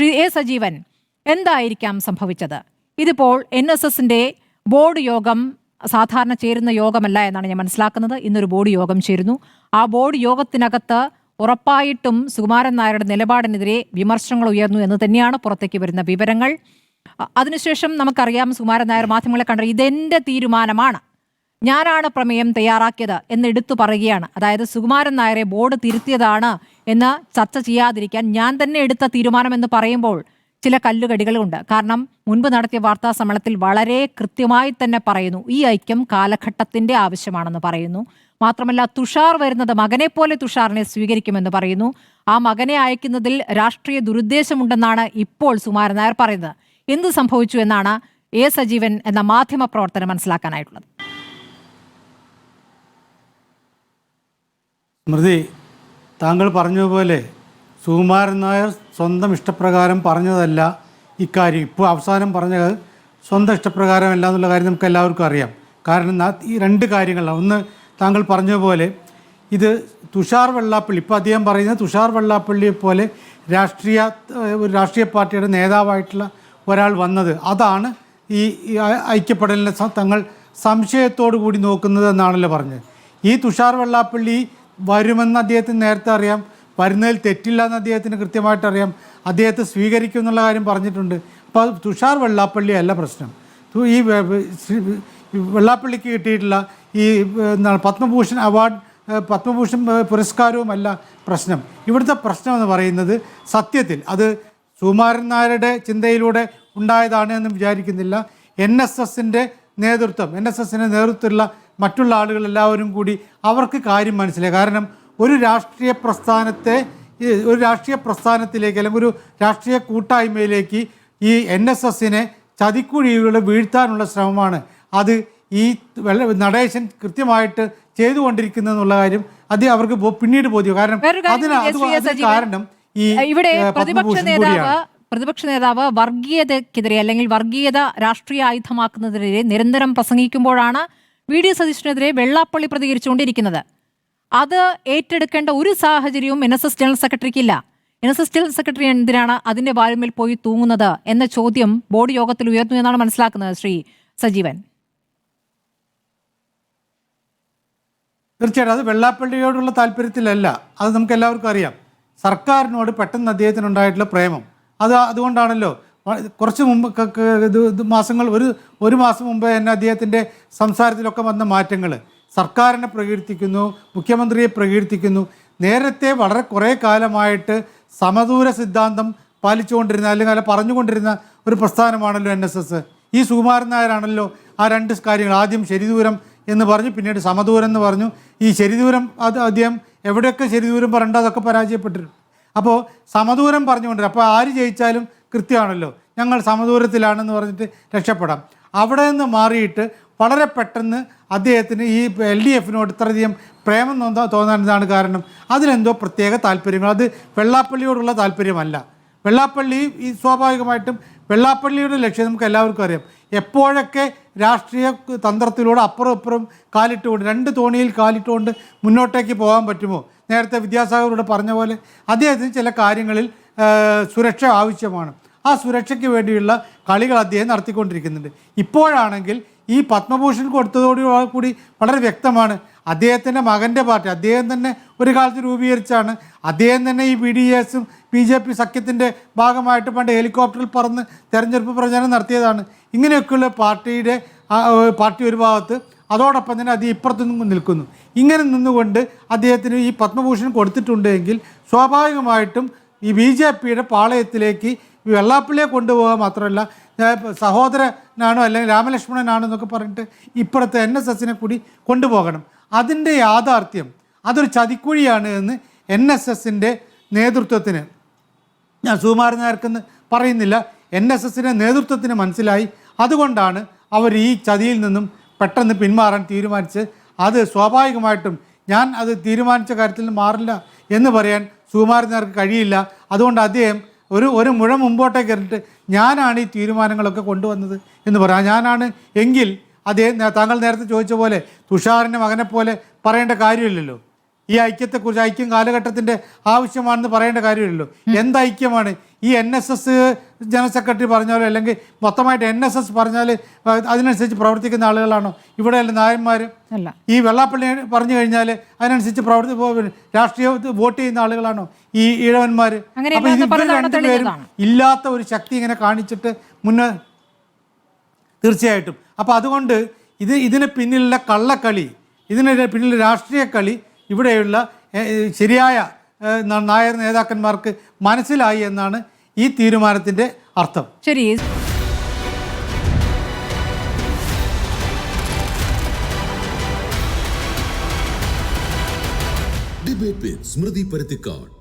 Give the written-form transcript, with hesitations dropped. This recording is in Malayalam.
ശ്രീ എ സജീവൻ, എന്തായിരിക്കാം സംഭവിച്ചത്? ഇതിപ്പോൾ NSSന്റെ ബോർഡ് യോഗം സാധാരണ ചേരുന്ന യോഗമല്ല എന്നാണ് ഞാൻ മനസ്സിലാക്കുന്നത്. ഇന്നൊരു ബോർഡ് യോഗം ചേരുന്നു. ആ ബോർഡ് യോഗത്തിനകത്ത് ഉറപ്പായിട്ടും സുകുമാരൻ നായരുടെ നിലപാടിനെതിരെ വിമർശനങ്ങൾ ഉയർന്നു എന്ന് തന്നെയാണ് പുറത്തേക്ക് വരുന്ന വിവരങ്ങൾ. അതിനുശേഷം നമുക്കറിയാം, സുകുമാരൻ നായർ മാധ്യമങ്ങളെ കണ്ട ഇതെന്റെ തീരുമാനമാണ്, ഞാനാണ് പ്രമേയം തയ്യാറാക്കിയത് എന്ന് എടുത്തു പറയുകയാണ്. അതായത് സുകുമാരൻ നായരെ ബോർഡ് തിരുത്തിയതാണ് എന്ന് ചർച്ച ചെയ്യാതിരിക്കാൻ ഞാൻ തന്നെ എടുത്ത തീരുമാനം എന്ന് പറയുമ്പോൾ ചില കല്ലുകടികളുണ്ട്. കാരണം മുൻപ് നടത്തിയ വാർത്താ സമ്മേളനത്തിൽ വളരെ കൃത്യമായി തന്നെ പറയുന്നു, ഈ ഐക്യം കാലഘട്ടത്തിന്റെ ആവശ്യമാണെന്ന് പറയുന്നു. മാത്രമല്ല, തുഷാർ വരുന്നത് മകനെ പോലെ തുഷാറിനെ സ്വീകരിക്കുമെന്ന് പറയുന്നു. ആ മകനെ അയക്കുന്നതിൽ രാഷ്ട്രീയ ദുരുദ്ദേശമുണ്ടെന്നാണ് ഇപ്പോൾ സുകുമാരൻ നായർ പറയുന്നത്. എന്ത് സംഭവിച്ചു എന്നാണ് എ സജീവൻ എന്ന മാധ്യമ പ്രവർത്തനം മനസ്സിലാക്കാനായിട്ടുള്ളത്? സ്മൃതി, താങ്കൾ പറഞ്ഞതുപോലെ സുകുമാരൻ നായർ സ്വന്തം ഇഷ്ടപ്രകാരം പറഞ്ഞതല്ല ഇക്കാര്യം. ഇപ്പോൾ അവസാനം പറഞ്ഞത് സ്വന്തം ഇഷ്ടപ്രകാരമല്ല എന്നുള്ള കാര്യം നമുക്ക് എല്ലാവർക്കും അറിയാം. കാരണം ഈ രണ്ട് കാര്യങ്ങളാണ്. ഒന്ന്, താങ്കൾ പറഞ്ഞതുപോലെ ഇത് തുഷാർ വെള്ളാപ്പള്ളി, ഇപ്പോൾ അദ്ദേഹം പറയുന്നത് തുഷാർ വെള്ളാപ്പള്ളിയെ പോലെ ഒരു രാഷ്ട്രീയ പാർട്ടിയുടെ നേതാവായിട്ടുള്ള ഒരാൾ വന്നത്, അതാണ് ഈ ഐക്യപ്പെടലിനെ തങ്ങൾ സംശയത്തോടു കൂടി നോക്കുന്നത് എന്നാണല്ലോ പറഞ്ഞത്. ഈ തുഷാർ വെള്ളാപ്പള്ളി വരുമെന്ന് അദ്ദേഹത്തിന് നേരത്തെ അറിയാം, വരുന്നതിൽ തെറ്റില്ല എന്ന് അദ്ദേഹത്തിന് കൃത്യമായിട്ട് അറിയാം, അദ്ദേഹത്തെ സ്വീകരിക്കും എന്നുള്ള കാര്യം പറഞ്ഞിട്ടുണ്ട്. അപ്പോൾ തുഷാർ വെള്ളാപ്പള്ളി അല്ല പ്രശ്നം. ഈ വെള്ളാപ്പള്ളിക്ക് കിട്ടിയിട്ടുള്ള ഈ എന്താണ് പത്മഭൂഷൺ അവാർഡ്, പത്മഭൂഷൺ പുരസ്കാരവുമല്ല പ്രശ്നം. ഇവിടുത്തെ പ്രശ്നം എന്ന് പറയുന്നത് സത്യത്തിൽ അത് സുകുമാരൻ നായരുടെ ചിന്തയിലൂടെ ഉണ്ടായതാണ് എന്ന് വിചാരിക്കുന്നില്ല. NSSന്റെ നേതൃത്വത്തിലുള്ള മറ്റുള്ള ആളുകളെല്ലാവരും കൂടി അവർക്ക് കാര്യം മനസ്സിലായി. കാരണം ഒരു രാഷ്ട്രീയ പ്രസ്ഥാനത്തിലേക്ക് അല്ലെങ്കിൽ ഒരു രാഷ്ട്രീയ കൂട്ടായ്മയിലേക്ക് ഈ NSSനെ ചതിക്കുഴിയിലൂടെ വീഴ്ത്താനുള്ള ശ്രമമാണ് അത് ഈ നടേശൻ കൃത്യമായിട്ട് ചെയ്തുകൊണ്ടിരിക്കുന്നതെന്നുള്ള കാര്യം അത് അവർക്ക് പിന്നീട് ബോധ്യം. കാരണം കാരണം ഈ ഇവിടെ പ്രതിപക്ഷ നേതാവ് വർഗീയതക്കെതിരെ അല്ലെങ്കിൽ വർഗീയത രാഷ്ട്രീയ ആയുധമാക്കുന്നതിനെതിരെ നിരന്തരം പ്രസംഗിക്കുമ്പോഴാണ് VD സതീശനെതിരെ വെള്ളാപ്പള്ളി പ്രതികരിച്ചുകൊണ്ടിരിക്കുന്നത്. അത് ഏറ്റെടുക്കേണ്ട ഒരു സാഹചര്യവും NSS ജനറൽ സെക്രട്ടറിക്കില്ല. NSS ജനറൽ സെക്രട്ടറി എന്തിനാണ് അതിന്റെ വാലുമേൽ പോയി തൂങ്ങുന്നത് എന്ന ചോദ്യം ബോർഡ് യോഗത്തിൽ ഉയർന്നു എന്നാണ് മനസ്സിലാക്കുന്നത്. ശ്രീ സജീവൻ, തീർച്ചയായിട്ടും അത് വെള്ളാപ്പള്ളിയോടുള്ള താല്പര്യത്തിലല്ല, അത് നമുക്ക് എല്ലാവർക്കും അറിയാം. സർക്കാരിനോട് പെട്ടെന്ന് അദ്ദേഹത്തിനുണ്ടായിട്ടുള്ള പ്രേമം, അതുകൊണ്ടാണല്ലോ കുറച്ച് മുമ്പ് മാസങ്ങൾ ഒരു മാസം മുമ്പ് തന്നെ അദ്ദേഹത്തിൻ്റെ സംസാരത്തിലൊക്കെ വന്ന മാറ്റങ്ങൾ സർക്കാരിനെ പ്രകീർത്തിക്കുന്നു, മുഖ്യമന്ത്രിയെ പ്രകീർത്തിക്കുന്നു. നേരത്തെ വളരെ കുറേ കാലമായിട്ട് സമദൂര സിദ്ധാന്തം പാലിച്ചുകൊണ്ടിരുന്ന അല്ലെങ്കിൽ പറഞ്ഞുകൊണ്ടിരുന്ന ഒരു പ്രസ്ഥാനമാണല്ലോ NSS. ഈ സുകുമാരൻ നായരാണല്ലോ ആ രണ്ട് കാര്യങ്ങൾ, ആദ്യം ശരിദൂരം എന്ന് പറഞ്ഞു, പിന്നീട് സമദൂരം എന്ന് പറഞ്ഞു. ഈ ശരിദൂരം അദ്ദേഹം എവിടെയൊക്കെ ശരിദൂരം പറയേണ്ട അതൊക്കെ പരാജയപ്പെട്ടിട്ടുണ്ട്. അപ്പോൾ സമദൂരം പറഞ്ഞുകൊണ്ടിരുന്നത്, അപ്പോൾ ആര് ജയിച്ചാലും കൃത്യമാണല്ലോ, ഞങ്ങൾ സമദൂരത്തിലാണെന്ന് പറഞ്ഞിട്ട് രക്ഷപ്പെടാം. അവിടെ നിന്ന് മാറിയിട്ട് വളരെ പെട്ടെന്ന് അദ്ദേഹത്തിന് ഈ LDFനോട് ഇത്രയധികം പ്രേമം തോന്നാൻ കാരണം അതിലെന്തോ പ്രത്യേക താല്പര്യങ്ങൾ, അത് വെള്ളാപ്പള്ളിയോടുള്ള താല്പര്യമല്ല. വെള്ളാപ്പള്ളി ഈ സ്വാഭാവികമായിട്ടും വെള്ളാപ്പള്ളിയുടെ ലക്ഷ്യം നമുക്ക് എല്ലാവർക്കും അറിയാം. എപ്പോഴൊക്കെ രാഷ്ട്രീയ തന്ത്രത്തിലൂടെ അപ്പുറം കാലിട്ടുകൊണ്ട്, രണ്ട് തോണിയിൽ കാലിട്ടുകൊണ്ട് മുന്നോട്ടേക്ക് പോകാൻ പറ്റുമോ, നേരത്തെ വിദ്യാസാഗറോട് പറഞ്ഞ പോലെ അദ്ദേഹത്തിന് ചില കാര്യങ്ങളിൽ സുരക്ഷ ആവശ്യമാണ്. ആ സുരക്ഷയ്ക്ക് വേണ്ടിയുള്ള കളികൾ അദ്ദേഹം നടത്തിക്കൊണ്ടിരിക്കുന്നുണ്ട്. ഇപ്പോഴാണെങ്കിൽ ഈ പത്മഭൂഷൺ കൊടുത്തതോടുകൂടി വളരെ വ്യക്തമാണ്, അദ്ദേഹത്തിൻ്റെ മകൻ്റെ പാർട്ടി അദ്ദേഹം തന്നെ ഒരു കാലത്ത് രൂപീകരിച്ചാണ്. അദ്ദേഹം തന്നെ ഈ BDS BJP സഖ്യത്തിൻ്റെ ഭാഗമായിട്ട് പണ്ട് ഹെലികോപ്റ്ററിൽ പറന്ന് തെരഞ്ഞെടുപ്പ് പ്രചാരണം നടത്തിയതാണ്. ഇങ്ങനെയൊക്കെയുള്ള പാർട്ടി ഒരു ഭാഗത്ത്, അതോടൊപ്പം തന്നെ അത് ഇപ്പുറത്തു നിൽക്കുന്നു. ഇങ്ങനെ നിന്നുകൊണ്ട് അദ്ദേഹത്തിന് ഈ പത്മഭൂഷൺ കൊടുത്തിട്ടുണ്ടെങ്കിൽ സ്വാഭാവികമായിട്ടും ഈ BJPയുടെ പാളയത്തിലേക്ക് വെള്ളാപ്പള്ളിയെ കൊണ്ടുപോകാൻ മാത്രമല്ല, സഹോദരനാണോ അല്ലെങ്കിൽ രാമലക്ഷ്മണനാണോ എന്നൊക്കെ പറഞ്ഞിട്ട് ഇപ്പുറത്തെ NSSനെ കൂടി കൊണ്ടുപോകണം. അതിൻ്റെ യാഥാർത്ഥ്യം അതൊരു ചതിക്കുഴിയാണ് എന്ന് NSSൻ്റെ നേതൃത്വത്തിന്, ഞാൻ സുകുമാരൻ നായർക്കെന്ന് പറയുന്നില്ല, NSSൻ്റെ നേതൃത്വത്തിന് മനസ്സിലായി. അതുകൊണ്ടാണ് അവർ ഈ ചതിയിൽ നിന്നും പെട്ടെന്ന് പിന്മാറാൻ തീരുമാനിച്ച്. അത് സ്വാഭാവികമായിട്ടും ഞാൻ അത് തീരുമാനിച്ച കാര്യത്തിൽ നിന്ന് മാറില്ല എന്ന് പറയാൻ സുകുമാരൻ നായർക്ക് കഴിയില്ല. അതുകൊണ്ട് അദ്ദേഹം ഒരു മുഴ മുമ്പോട്ടേക്ക് എറിഞ്ഞിട്ട് ഞാനാണ് ഈ തീരുമാനങ്ങളൊക്കെ കൊണ്ടുവന്നത് എന്ന് പറയാം. ഞാനാണ് എങ്കിൽ അദ്ദേഹം, താങ്കൾ നേരത്തെ ചോദിച്ച പോലെ തുഷാറിൻ്റെ മകനെ പോലെ പറയേണ്ട കാര്യമില്ലല്ലോ. ഈ ഐക്യത്തെക്കുറിച്ച് ഐക്യം കാലഘട്ടത്തിൻ്റെ ആവശ്യമാണെന്ന് പറയേണ്ട കാര്യമില്ലല്ലോ. എന്ത് ഐക്യമാണ്? ഈ NSS ജനറൽ സെക്രട്ടറി പറഞ്ഞാലോ അല്ലെങ്കിൽ മൊത്തമായിട്ട് NSS പറഞ്ഞാൽ അതിനനുസരിച്ച് പ്രവർത്തിക്കുന്ന ആളുകളാണോ ഇവിടെയല്ല നായന്മാർ? ഈ വെള്ളാപ്പള്ളി പറഞ്ഞു കഴിഞ്ഞാൽ അതിനനുസരിച്ച് രാഷ്ട്രീയ വോട്ട് ചെയ്യുന്ന ആളുകളാണോ ഈ ഈഴവന്മാർ? അപ്പോൾ ഇവർ രണ്ടുപേരും ഇല്ലാത്ത ഒരു ശക്തി ഇങ്ങനെ കാണിച്ചിട്ട് മുന്നേ തീർച്ചയായിട്ടും. അപ്പോൾ അതുകൊണ്ട് ഇതിന് പിന്നിലുള്ള കള്ളക്കളി, ഇതിന് പിന്നിലുള്ള രാഷ്ട്രീയ കളി ഇവിടെയുള്ള ശരിയായ നായർ നേതാക്കന്മാർക്ക് മനസ്സിലായി എന്നാണ് ഈ തീരുമാനത്തിൻ്റെ അർത്ഥം. ശരി. ഡിബേറ്റ് വിത്ത് സ്മൃതി പരുത്തിക്കാട്.